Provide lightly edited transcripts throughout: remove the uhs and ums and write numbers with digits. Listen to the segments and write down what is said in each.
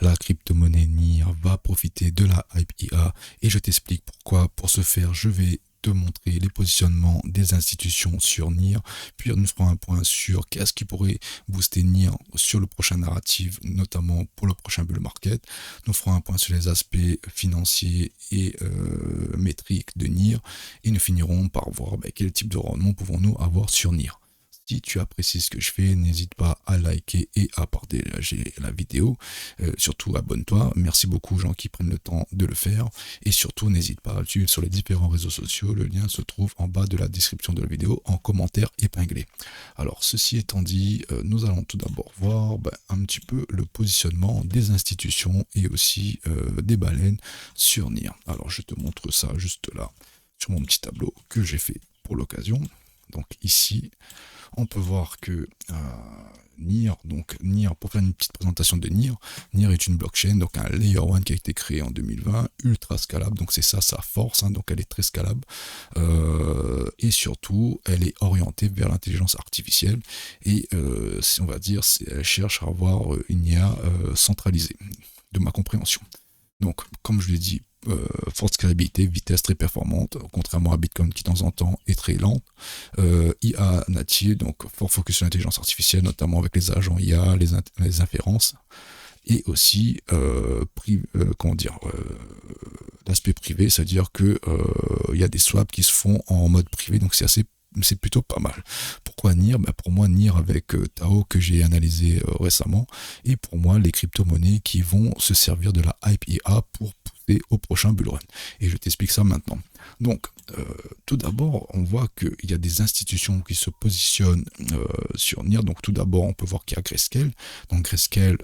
La crypto-monnaie NIR va profiter de la hype IA et je t'explique pourquoi. Pour ce faire, je vais te montrer les positionnements des institutions sur NIR, puis nous ferons un point sur qu'est-ce qui pourrait booster NIR sur le prochain narratif, notamment pour le prochain bull market. Nous ferons un point sur les aspects financiers et métriques de NIR et nous finirons par voir quel type de rendement pouvons-nous avoir sur NIR. Si tu apprécies ce que je fais, n'hésite pas à liker et à partager la vidéo. Surtout, abonne-toi. Merci beaucoup aux gens qui prennent le temps de le faire. Et surtout, n'hésite pas à le suivre sur les différents réseaux sociaux. Le lien se trouve en bas de la description de la vidéo en commentaire épinglé. Alors, ceci étant dit, nous allons tout d'abord voir un petit peu le positionnement des institutions et aussi des baleines sur NIR. Alors, je te montre ça juste là sur mon petit tableau que j'ai fait pour l'occasion. Donc ici, on peut voir que NIR, donc NIR, pour faire une petite présentation de NIR, NIR est une blockchain, donc un layer 1 qui a été créé en 2020, ultra scalable, donc c'est ça sa force, donc elle est très scalable, et surtout elle est orientée vers l'intelligence artificielle, et si on va dire, elle cherche à avoir une IA centralisée, de ma compréhension. Donc, comme je l'ai dit, forte scalabilité, vitesse très performante, contrairement à Bitcoin qui de temps en temps est très lente. IA native, donc fort focus sur l'intelligence artificielle, notamment avec les agents IA, les inférences, et aussi comment dire, l'aspect privé, c'est-à-dire que il y a des swaps qui se font en mode privé, donc c'est plutôt pas mal. Pourquoi NIR? Pour moi, NIR avec Tao que j'ai analysé récemment, et pour moi, les crypto-monnaies qui vont se servir de la hype IA pour pousser au prochain bull run. Et je t'explique ça maintenant. Donc, tout d'abord, on voit qu'il y a des institutions qui se positionnent sur NIR. Donc, tout d'abord, on peut voir qu'il y a Grayscale. Donc, Grayscale,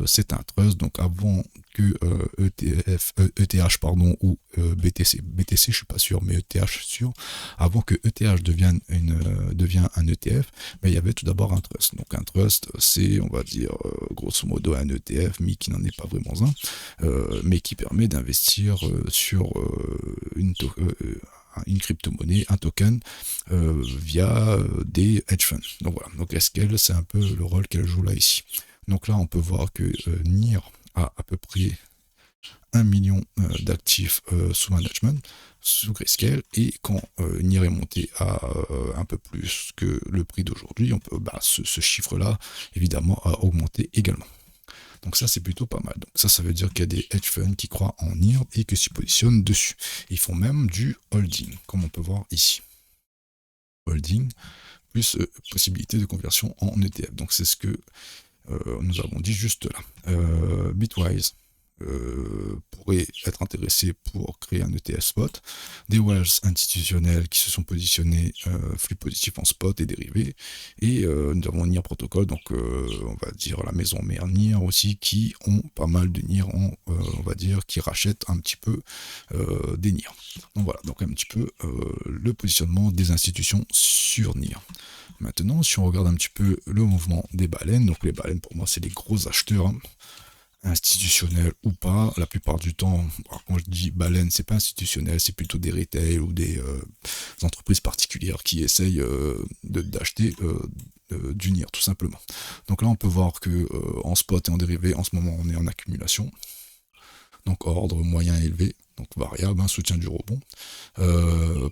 c'est un trust. Donc, avant que ETH pardon, ou BTC, je suis pas sûr, mais ETH sûr, avant que ETH devienne un ETF, mais il y avait tout d'abord un trust. Donc, un trust, c'est, on va dire, grosso modo, un ETF, mais qui n'en est pas vraiment un, mais qui permet d'investir sur une crypto-monnaie, un token, via des hedge funds. Donc voilà, donc Grayscale, c'est un peu le rôle qu'elle joue là ici. Donc là, on peut voir que NIR a à peu près 1 million d'actifs sous management, sous Grayscale, et quand NIR est monté à un peu plus que le prix d'aujourd'hui, on peut, ce chiffre-là, évidemment, a augmenté également. Donc ça, c'est plutôt pas mal. Donc ça veut dire qu'il y a des hedge funds qui croient en NIR et qui s'y positionnent dessus. Ils font même du holding, comme on peut voir ici. Holding, plus possibilité de conversion en ETF. Donc c'est ce que nous avons dit juste là. Bitwise pourrait être intéressé pour créer un ETF spot, des whales institutionnels qui se sont positionnés flux positif en spot et dérivés, et nous avons NIR Protocol, donc on va dire la maison mère NIR aussi, qui ont pas mal de NIR, on va dire, qui rachètent un petit peu des NIR. Donc voilà, donc un petit peu le positionnement des institutions sur NIR. Maintenant, si on regarde un petit peu le mouvement des baleines, donc les baleines pour moi c'est les gros acheteurs, institutionnels ou pas, la plupart du temps, quand je dis baleine, c'est pas institutionnel, c'est plutôt des retail ou des entreprises particulières qui essayent d'acheter du NIR tout simplement. Donc là on peut voir que en spot et en dérivé, en ce moment on est en accumulation, donc ordre moyen élevé, donc variable, soutien du rebond.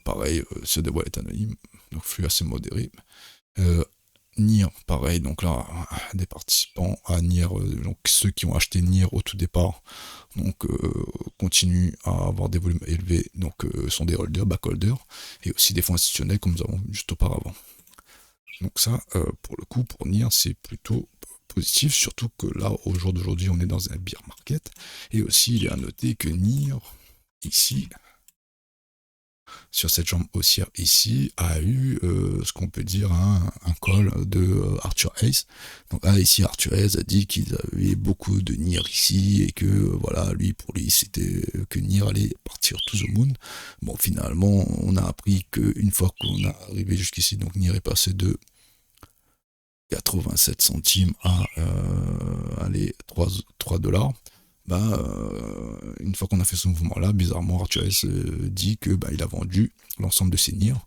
Pareil, c'est des wallets anonymes, donc flux assez modéré. NIR, pareil, donc là, des participants à NIR, donc ceux qui ont acheté NIR au tout départ, donc continuent à avoir des volumes élevés, donc sont des holders, backholders, et aussi des fonds institutionnels comme nous avons vu juste auparavant. Donc ça, pour le coup, pour NIR, c'est plutôt positif, surtout que là, au jour d'aujourd'hui, on est dans un bear market, et aussi il est à noter que NIR, ici, sur cette jambe haussière ici, a eu ce qu'on peut dire un call de Arthur Hayes. Donc là ici Arthur Hayes a dit qu'il avait beaucoup de NIR ici et que voilà, pour lui c'était que NIR allait partir to the moon. Bon, finalement on a appris qu'une fois qu'on est arrivé jusqu'ici, donc NIR est passé de 87 centimes à allez, 3 dollars. Une fois qu'on a fait ce mouvement là, bizarrement Arthur Hayes dit que il a vendu l'ensemble de ses NIR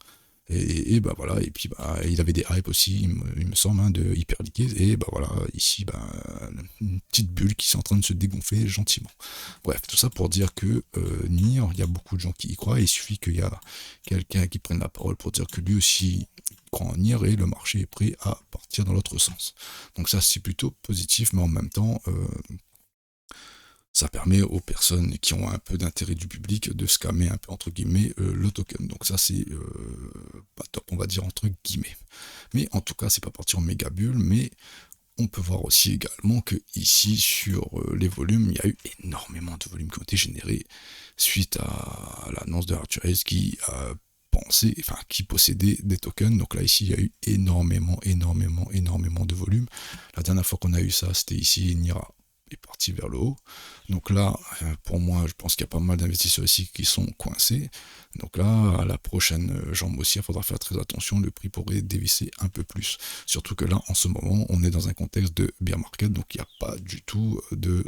Et bah voilà, et puis bah il avait des hypes aussi, il me semble, hein, de hyper liquide, et bah voilà, ici bah une petite bulle qui est en train de se dégonfler gentiment. Bref, tout ça pour dire que Nier, il y a beaucoup de gens qui y croient, et il suffit qu'il y a quelqu'un qui prenne la parole pour dire que lui aussi croit en Nier, et le marché est prêt à partir dans l'autre sens. Donc ça c'est plutôt positif, mais en même temps, ça permet aux personnes qui ont un peu d'intérêt du public de scammer un peu entre guillemets le token. Donc ça c'est pas top, on va dire entre guillemets. Mais en tout cas c'est pas parti en méga bulle, mais on peut voir aussi également que ici sur les volumes, il y a eu énormément de volumes qui ont été générés suite à l'annonce de Arthur Hayes qui a pensé, enfin qui possédait des tokens. Donc là ici il y a eu énormément de volumes. La dernière fois qu'on a eu ça, c'était ici Nira est parti vers le haut. Donc là, pour moi, je pense qu'il y a pas mal d'investisseurs ici qui sont coincés. Donc là, à la prochaine jambe haussière, il faudra faire très attention, le prix pourrait dévisser un peu plus. Surtout que là, en ce moment, on est dans un contexte de bear market, donc il n'y a pas du tout de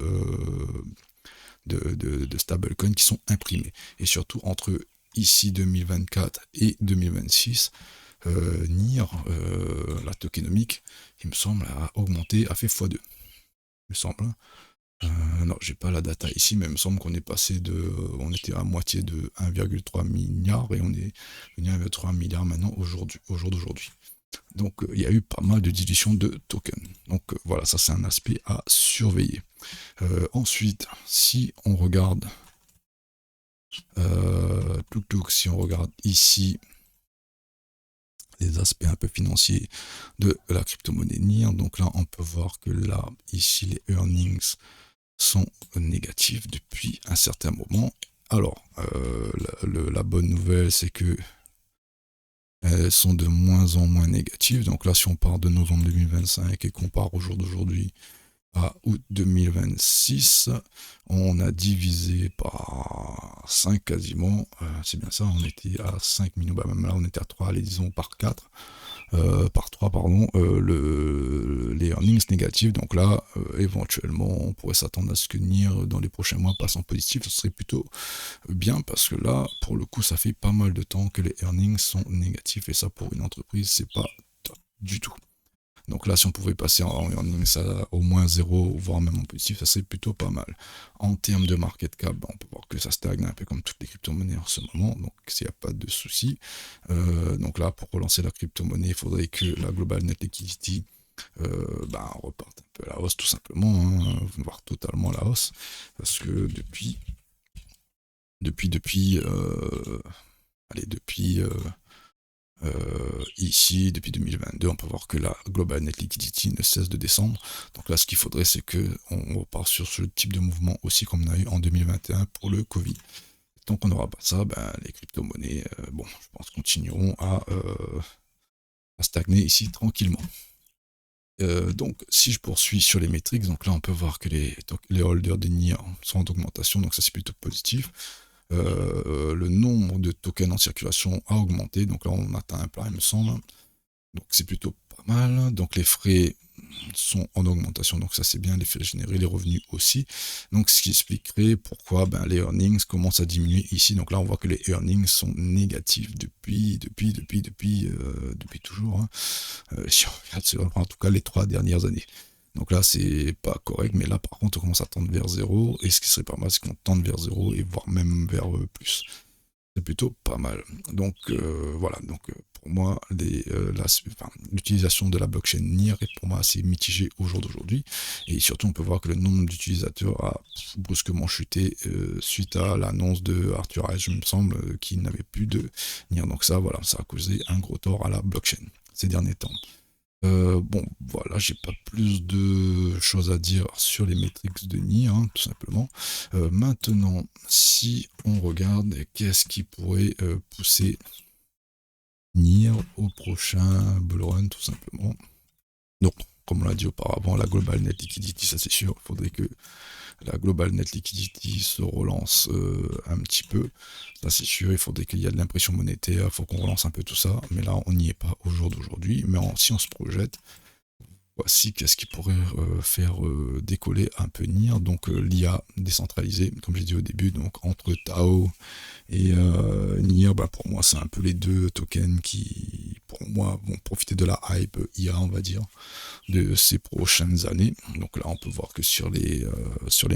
stablecoins qui sont imprimés. Et surtout, entre ici 2024 et 2026, NIR, la tokenomique, il me semble, a augmenté, a fait x2. Il me semble. Non, j'ai pas la data ici, mais il me semble qu'on est passé on était à moitié de 1,3 milliard et on est venu à 1,3 milliard maintenant au jour d'aujourd'hui. Donc il y a eu pas mal de dilution de tokens. Donc voilà, ça c'est un aspect à surveiller. Ensuite, si on regarde, si on regarde ici les aspects un peu financiers de la crypto-monnaie NIR, donc là on peut voir que là, ici les earnings sont négatifs depuis un certain moment. Alors, la bonne nouvelle, c'est que elles sont de moins en moins négatives. Donc là, si on part de novembre 2025 et qu'on part au jour d'aujourd'hui à août 2026, on a divisé par 5 quasiment. C'est bien ça, on était à 5 millions, bah même là on était à 3, allez disons par 4. Par 3 pardon, les earnings négatifs. Donc là, éventuellement, on pourrait s'attendre à ce que NIR dans les prochains mois passe en positif. Ce serait plutôt bien parce que là, pour le coup, ça fait pas mal de temps que les earnings sont négatifs et ça, pour une entreprise, c'est pas top du tout. Donc là, si on pouvait passer en earnings à au moins 0, voire même en positif, ça serait plutôt pas mal. En termes de market cap, on peut voir que ça stagne un peu comme toutes les crypto-monnaies en ce moment, donc s'il n'y a pas de souci. Donc là, pour relancer la crypto-monnaie, il faudrait que la Global Net Liquidity reparte un peu à la hausse, tout simplement, hein, voire totalement à la hausse, parce que depuis ici, depuis 2022, on peut voir que la Global Net Liquidity ne cesse de descendre. Donc là, ce qu'il faudrait, c'est qu'on repart sur ce type de mouvement aussi comme on a eu en 2021 pour le Covid. Tant qu'on n'aura pas ça, les crypto-monnaies, je pense, continueront à stagner ici tranquillement. Donc, si je poursuis sur les métriques, donc là, on peut voir que les holders des NIR sont en augmentation, donc ça, c'est plutôt positif. Le nombre de tokens en circulation a augmenté, donc là on atteint un plat il me semble, donc c'est plutôt pas mal. Donc les frais sont en augmentation, donc ça c'est bien, les frais générés, les revenus aussi, donc ce qui expliquerait pourquoi les earnings commencent à diminuer ici. Donc là on voit que les earnings sont négatifs depuis toujours, hein. Si on regarde en tout cas les 3 dernières années. Donc là, c'est pas correct, mais là, par contre, on commence à tendre vers 0, et ce qui serait pas mal, c'est qu'on tende vers 0, et voire même vers plus. C'est plutôt pas mal. Donc voilà, pour moi, l'utilisation de la blockchain NIR est pour moi assez mitigée au jour d'aujourd'hui, et surtout, on peut voir que le nombre d'utilisateurs a brusquement chuté suite à l'annonce de Arthur Hayes, il me semble, qui n'avait plus de NIR. Donc ça, voilà, ça a causé un gros tort à la blockchain ces derniers temps. Voilà, j'ai pas plus de choses à dire sur les métriques de NIR, hein, tout simplement. Maintenant, si on regarde, qu'est-ce qui pourrait pousser NIR au prochain bull run, tout simplement. Donc, comme on l'a dit auparavant, la Global Net Liquidity, ça c'est sûr, il faudrait que la Global Net Liquidity se relance un petit peu, ça c'est sûr, il faudrait qu'il y ait de l'impression monétaire, il faut qu'on relance un peu tout ça, mais là on n'y est pas au jour d'aujourd'hui, mais si on se projette, Voici qu'est-ce qui pourrait faire décoller un peu NIR, donc l'IA décentralisée, comme j'ai dit au début, donc entre Tao et NIR, bah, pour moi c'est un peu les deux tokens qui, pour moi, vont profiter de la hype IA, on va dire, de ces prochaines années. Donc là, on peut voir que sur les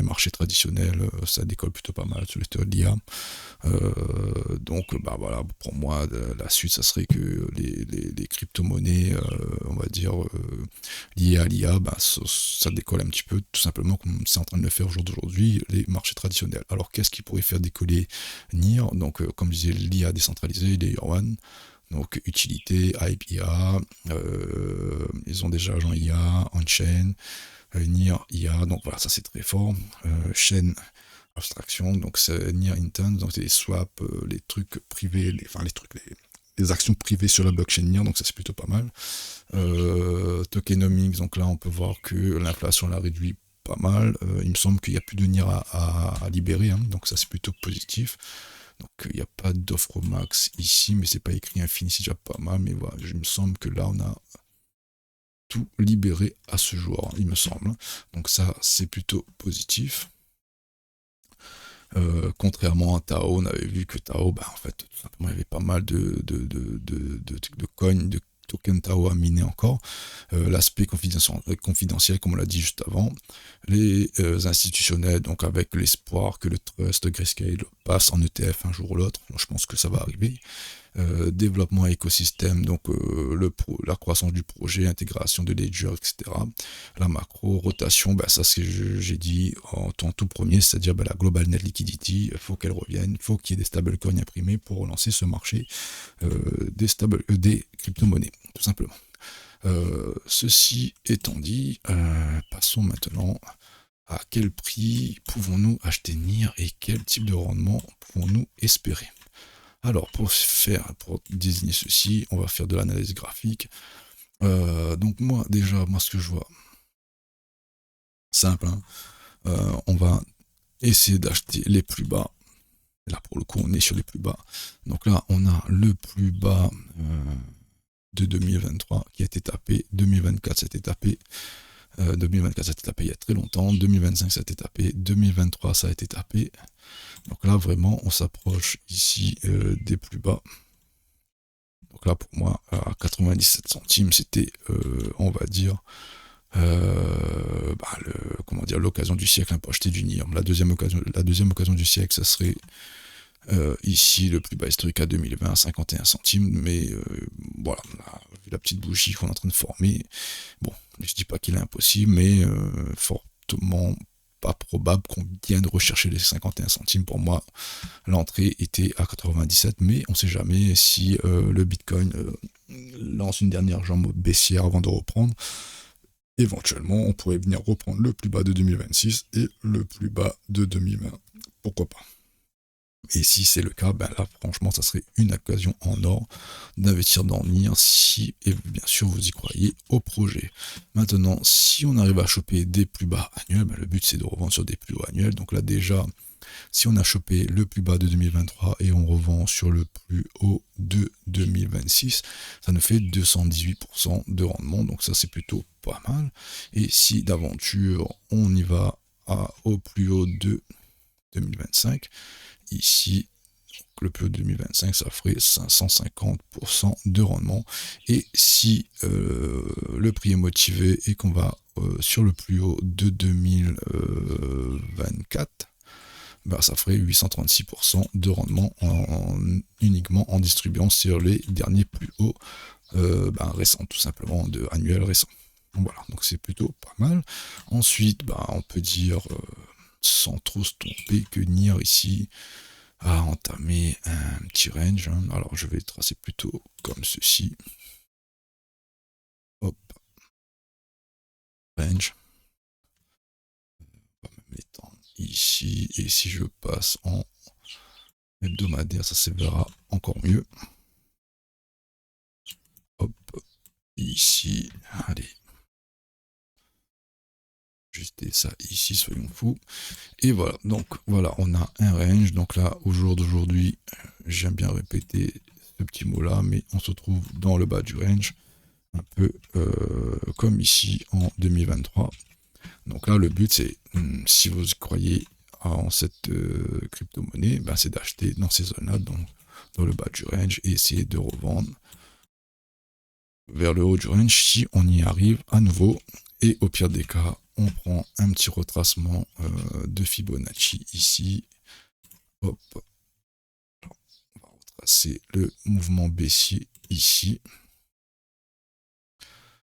marchés traditionnels, ça décolle plutôt pas mal sur les théories de l'IA. Donc, bah voilà, pour moi, la suite, ça serait que les crypto-monnaies, on va dire, liées à l'IA, bah, ça décolle un petit peu, tout simplement comme c'est en train de le faire au jour d'aujourd'hui, les marchés traditionnels. Alors, qu'est-ce qui pourrait faire décoller NIR? Donc, comme je disais, l'IA décentralisée, Layer 1. Donc, utilité, hype IA, ils ont déjà agent IA, on-chain, NIR IA, donc voilà, ça c'est très fort. Chaîne abstraction, donc c'est near intent, donc c'est les swaps, les trucs privés, les actions privées sur la blockchain NIR, donc ça c'est plutôt pas mal. Tokenomics, donc là on peut voir que l'inflation l'a réduit pas mal. Il me semble qu'il n'y a plus de NIR à libérer, hein, donc ça c'est plutôt positif. Donc il n'y a pas d'offre au max ici, mais c'est pas écrit infini, c'est déjà pas mal. Mais voilà, il me semble que là on a tout libéré à ce jour, il me semble. Donc ça c'est plutôt positif. Contrairement à Tao, on avait vu que Tao, bah, en fait, tout simplement, il y avait pas mal de coins, de tokens Tao à miner encore. L'aspect confidentiel, comme on l'a dit juste avant. Les institutionnels, donc avec l'espoir que le trust Grayscale passe en ETF un jour ou l'autre. Je pense que ça va arriver. Développement écosystème, donc la croissance du projet, intégration de ledger, etc. La macro, rotation, bah, ça c'est j'ai dit en tout premier, c'est-à-dire bah, la global net liquidity, il faut qu'elle revienne, il faut qu'il y ait des stablecoins imprimés pour relancer ce marché des crypto-monnaies, tout simplement. Ceci étant dit, passons maintenant à quel prix pouvons-nous acheter NIR et quel type de rendement pouvons-nous espérer. Alors, pour désigner ceci, on va faire de l'analyse graphique. Donc moi, déjà, ce que je vois, simple, hein, on va essayer d'acheter les plus bas. Là, pour le coup, on est sur les plus bas. Donc là, on a le plus bas de 2023 qui a été tapé. 2024, ça a été tapé. 2024, ça a été tapé il y a très longtemps. 2025, ça a été tapé. 2023, ça a été tapé. Donc là, vraiment, on s'approche ici des plus bas. Donc là, pour moi, à 97 centimes, c'était, on va dire, comment dire, l'occasion du siècle, hein, pour acheter du NIR. La deuxième occasion du siècle, ça serait ici le plus bas historique à 2020 à 51 centimes. Mais voilà, vu la petite bougie qu'on est en train de former, bon, je dis pas qu'il est impossible, mais fortement pas probable qu'on vienne rechercher les 51 centimes. Pour moi, l'entrée était à 97, mais on ne sait jamais si le Bitcoin lance une dernière jambe baissière avant de reprendre. Éventuellement, on pourrait venir reprendre le plus bas de 2026 et le plus bas de 2020. Pourquoi pas? Et si c'est le cas, ben là, franchement, ça serait une occasion en or d'investir dans NIR si, et bien sûr, vous y croyez au projet. Maintenant, si on arrive à choper des plus bas annuels, ben le but c'est de revendre sur des plus hauts annuels. Donc là, déjà, si on a chopé le plus bas de 2023 et on revend sur le plus haut de 2026, ça nous fait 218% de rendement. Donc ça, c'est plutôt pas mal. Et si d'aventure, on y va au plus haut de 2025, ici, le plus haut de 2025, ça ferait 550% de rendement. Et si le prix est motivé et qu'on va sur le plus haut de 2024, bah, ça ferait 836% de rendement uniquement en distribuant sur les derniers plus hauts récents, tout simplement, annuels récents. Voilà, donc c'est plutôt pas mal. Ensuite, on peut dire, sans trop se tromper, que NIR ici a entamé un petit range. Hein. Alors je vais tracer plutôt comme ceci. Hop. Range. On va me l'étendre ici. Et si je passe en hebdomadaire, ça se verra encore mieux. Hop. Ici. Allez. Ajuster ça ici, soyons fous. Et voilà, donc voilà, on a un range. Donc là, au jour d'aujourd'hui, j'aime bien répéter ce petit mot là, mais on se trouve dans le bas du range. un peu comme ici en 2023. Donc là, le but, c'est, si vous croyez en cette crypto-monnaie, ben, c'est d'acheter dans ces zones-là, dans le bas du range, et essayer de revendre vers le haut du range si on y arrive à nouveau. Et au pire des cas, on prend un petit retracement de Fibonacci ici. Hop. On va retracer le mouvement baissier ici.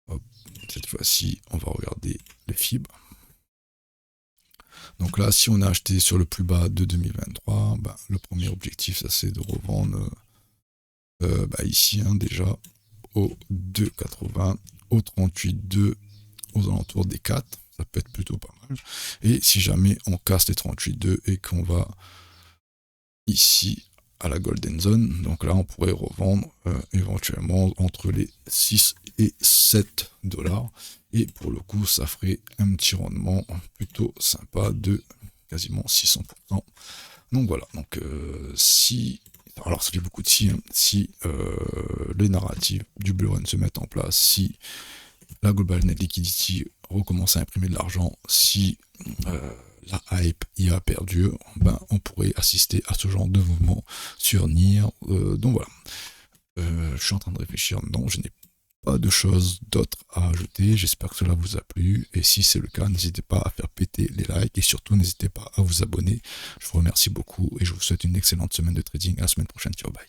Hop. Cette fois-ci, on va regarder les fibres. Donc là, si on a acheté sur le plus bas de 2023, ben, le premier objectif, ça c'est de revendre ici déjà au 2,80, au 38,2, aux alentours des 4. Ça peut être plutôt pas mal. Et si jamais on casse les 38,2 et qu'on va ici à la Golden Zone, donc là on pourrait revendre éventuellement entre les 6 et 7 dollars. Et pour le coup, ça ferait un petit rendement plutôt sympa de quasiment 600%. Donc voilà, donc alors ça fait beaucoup de si les narratives du bull run se mettent en place, si la Global Net Liquidity recommence à imprimer de l'argent, si la hype y a perdu, ben on pourrait assister à ce genre de mouvement sur NIR. Donc voilà, je suis en train de réfléchir, non, je n'ai pas de choses d'autres à ajouter. J'espère que cela vous a plu, et si c'est le cas, n'hésitez pas à faire péter les likes, et surtout n'hésitez pas à vous abonner. Je vous remercie beaucoup et je vous souhaite une excellente semaine de trading. À la semaine prochaine, ciao, bye.